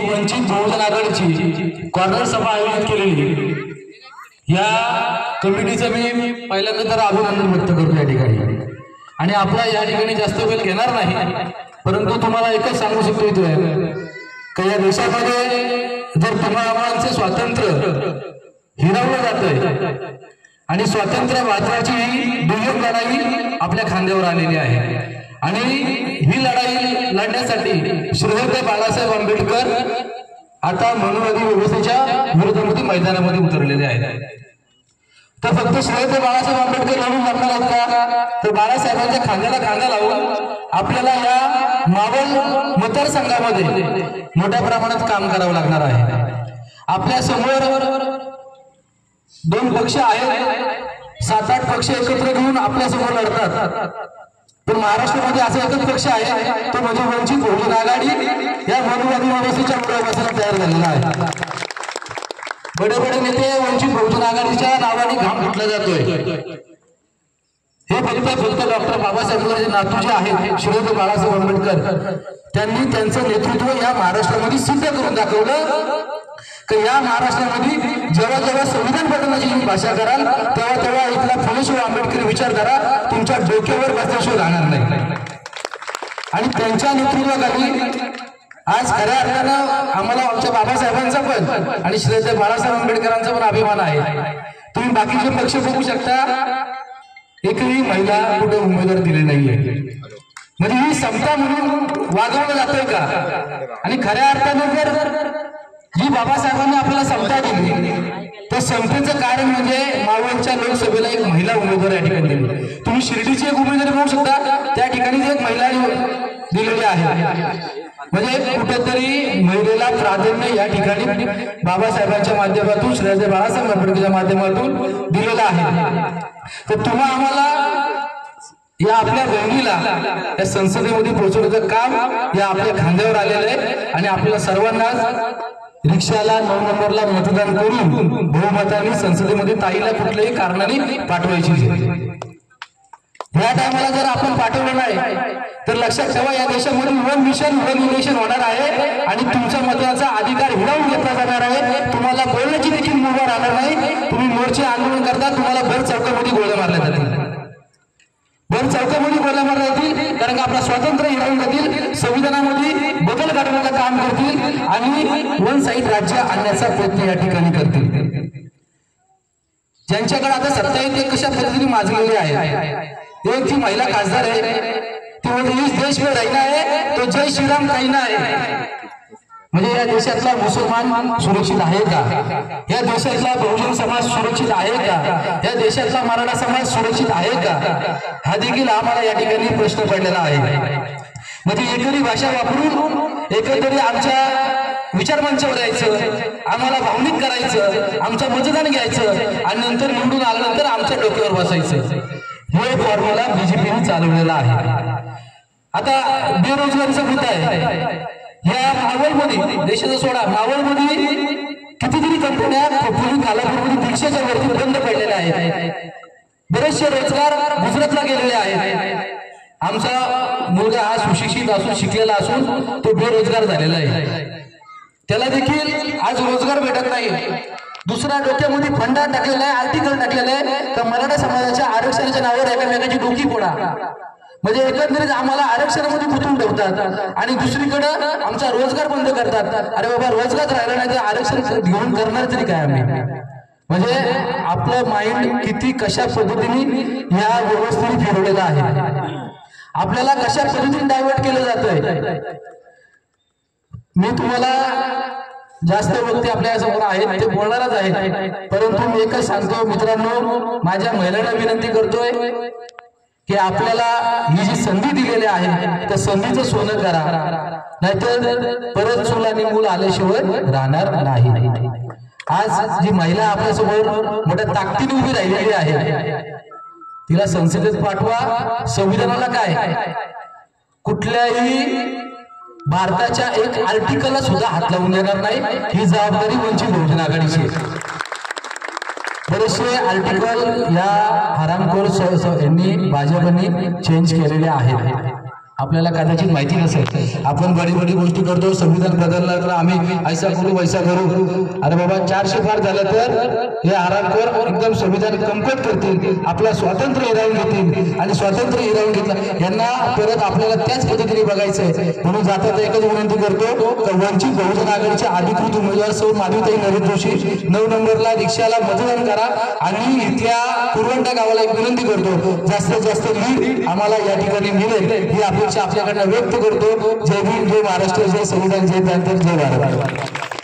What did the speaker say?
वंचित बहुजन आघाडीची कॉर्नर सभा आयोजित केलेली या कमिटीचं मी पहिल्यांदा तर अभिनंदन व्यक्त करतो या ठिकाणी। आणि आपला या ठिकाणी जास्त वेळ घेणार नाही, परंतु तुम्हाला एकच सांगू शकतो इथे की या देशामध्ये जर तुम्हाला स्वातंत्र्य हिरावलं जातंय आणि स्वातंत्र्य वाचवायची ही दुय्यम लढाई आपल्या खांद्यावर आलेली आहे आणि ही लढाई लढण्यासाठी श्रीदत्त बाळासाहेब आंबेडकर आता मनुवादी व्यवस्थेच्या विरोधामध्ये मैदानामध्ये उतरलेले आहेत। तर फक्त श्रीदत्त बाळासाहेब आंबेडकर लढून लागणार आहेत का, तर बाळासाहेबांच्या खांद्याला खांदा लावून आपल्याला या मावळ मतदारसंघामध्ये मोठ्या प्रमाणात काम करावं लागणार आहे। आपल्या समोर दोन पक्ष आहेत, 7-8 पक्ष एकत्र घेऊन आपल्या समोर लढतात, पण महाराष्ट्रामध्ये असा एकच पक्ष आहे तो म्हणजे वंचित बहुजन आघाडी या मनुवादी व्यवस्थेच्या मुळे तयार झालेला आहे। बडे बडे नेते वंचित बहुजन आघाडीच्या नावाने घाम फुटला जातोय। हे फक्त डॉक्टर बाबासाहेब नातू जे आहेत श्रीदत्त बाळासाहेब आंबेडकर त्यांनी त्यांचं नेतृत्व या महाराष्ट्रामध्ये सिद्ध करून दाखवलं की या महाराष्ट्रामध्ये जेव्हा जेव्हा संविधान बदलण्याची भाषा कराल तेव्हा तेव्हा इथला फुलेशिव आंबेडकरी विचारधारा तुमच्या डोक्यावर बसल्याशिवाय राहणार नाही। आणि त्यांच्या नेतृत्वाखाली आज खऱ्या अर्थानं आम्हाला आमच्या बाबासाहेबांचा पण आणि श्रीदत्त बाळासाहेब आंबेडकरांचा पण अभिमान आहे। तुम्ही बाकीचे पक्ष बघू शकता, एकही महिला कुठे उमेदवार दिले नाहीये, म्हणजे ही समता म्हणून वागवलं जातोय का? आणि खऱ्या अर्थानं जर जी बाबासाहेबांनी आपल्याला समता दिली तर समतेचं कारण म्हणजे मावळच्या लोकसभेला एक महिला उमेदवार या ठिकाणी दिली। तुम्ही शिर्डीची एक उमेदवारी बघू शकता, त्या ठिकाणी एक महिला दिलेली आहे, म्हणजे कुठेतरी महिलेला प्राधान्य या ठिकाणी बाबासाहेबांच्या माध्यमातून श्रीदत्त बाळासाहेब आंबेडकरच्या माध्यमातून दिलेलं आहे। तर तुम्हा आम्हाला या आपल्या बहिणीला या संसदेमध्ये पोहोचवण्याचं काम या आपल्या खांद्यावर आलेलं आहे आणि आपल्या सर्वांना रिक्षाला 9 नंबरला मतदान करून बहुमताने संसदेमध्ये ताईला कुठल्याही कारणाने पाठवायची आहे। या टायमाला जर आपण पाठवलं नाही तर लक्षात ठेवा या देशामध्ये वन मिशन वन इलेक्शन होणार आहे आणि तुमच्या मतदानाचा अधिकार हिरावून घेतला जाणार आहे। तुम्हाला बोलण्याची देखील मुभा राहणार नाही। तुम्ही मोर्चे आंदोलन करता, तुम्हाला भर चौकामध्ये गोळ्या मारल्या जातील, भर चौकामध्ये गोळ्या मारल्या जातील, कारण आपला स्वातंत्र्य हिरावून जातील, संविधानामध्ये बदल घडवण्याचं काम करतील आणि वन साईड राज्य आणण्याचा प्रयत्न या ठिकाणी करतील। ज्यांच्याकडे आता सत्ता आहे ते कशा पद्धतीने माजलेले आहे। एक जी महिला खासदार आहे ती म्हणजे इस देश में रहना है तो जय श्रीराम कहना है। म्हणजे या देशातला मुसलमान सुरक्षित आहे का? या देशातला बहुजन समाज सुरक्षित आहे का? या देशातला मराठा समाज सुरक्षित आहे का? हा देखील आम्हाला या ठिकाणी प्रश्न पडलेला आहे। म्हणजे एकरी भाषा वापरून एकंदरीत आमच्या विचारमंचावर यायचं, आम्हाला भावनिक करायचं, आमचं मतदान घ्यायचं आणि नंतर निवडून आल्यानंतर आमच्या डोक्यावर बसायचं, हे फॉर्म्युला बीजेपीने चालवलेला आहे। आता बेरोजगारीचा मुद्दा आहे, या मावळमध्ये देशाचा सोडा मावळमध्ये कितीतरी कंपन्या खोपोली कालापूरमध्ये 150च्या वरती बंद पडलेल्या आहेत। बरेचसे रोजगार गुजरातला गेलेले आहेत। आमचा मुलगा हा सुशिक्षित असून शिकलेला असून तो बेरोजगार झालेला आहे, त्याला देखील आज रोजगार भेटत नाही। दुसरा डोक्यामध्ये फंडा टाकलेला आहे, आर्टिकल टाकलेला आहे तर मराठा समाजाच्या आरक्षणाच्या नावावर एकामेकाची डोकी फोडा, म्हणजे एकंदरीत आम्हाला आरक्षणामध्ये गुंतवून ठेवतात आणि दुसरीकडे आमचा रोजगार बंद करतात। अरे बाबा, रोजगार राहिला नाही तर आरक्षण घेऊन करणार तरी काय आम्ही? म्हणजे आपलं माइंड किती कशा पद्धतीने या व्यवस्थेने फिरवलेलं आहे, आपल्याला कशा पद्धतीने डायव्हर्ट केलं जातंय। मी तुम्हाला जास्त व्यक्ती आपल्या समोर आहेत ते बोलणारच आहेत, परंतु मी एकच सांगतो मित्रांनो, माझ्या महिलांना विनंती करतोय की आपल्याला ही जी संधी दिलेली आहे त्या संधीचं सोनं करा, नाहीतर परत चूल आणि मूल आल्याशिवाय राहणार नाही। आज जी महिला आपल्यासमोर मोठ्या ताकदीने उभी राहिलेली आहे तिला संसदेत पाठवा। संविधानाला काय, कुठल्याही भारताच्या एक आर्टिकलला सुद्धा हात लावून देणार नाही, ही जबाबदारी वंचित बहुजन आघाडीची आहे। बरेचसे आर्टिकल या हरामखोर यांनी भाजपने चेंज केलेले आहेत। आपल्याला कदाचित माहिती नसेल, आपण बडी बडी गोष्टी करतो, संविधान बदललं तर आम्ही ऐसा करू वैसा करू. अरे बाबा 400 पार झालं तर हे आरामखोर एकदम संविधान कमकुवत करतील, आपलं स्वातंत्र्य हिरावून घेतील आणि स्वातंत्र्य हिरावून घेतलं यांना परत आपल्याला त्याच पद्धतीने बघायचंय. म्हणून जाता एकच विनंती करतो तर वंचित बहुजन आघाडीचे अधिकृत उमेदवार सौ माधवीताई नरेश जोशी 9 नंबरला रिक्षाला मतदान करा आणि इथल्या कुरवंटा गावाला एक विनंती करतो जास्तीत जास्त लीड आम्हाला या ठिकाणी मिळेल ही अपेक्षा आपल्याकडनं व्यक्त करतो. जय भीम, जय महाराष्ट्र, जय संविधान, जय त्यानंतर जय भारत.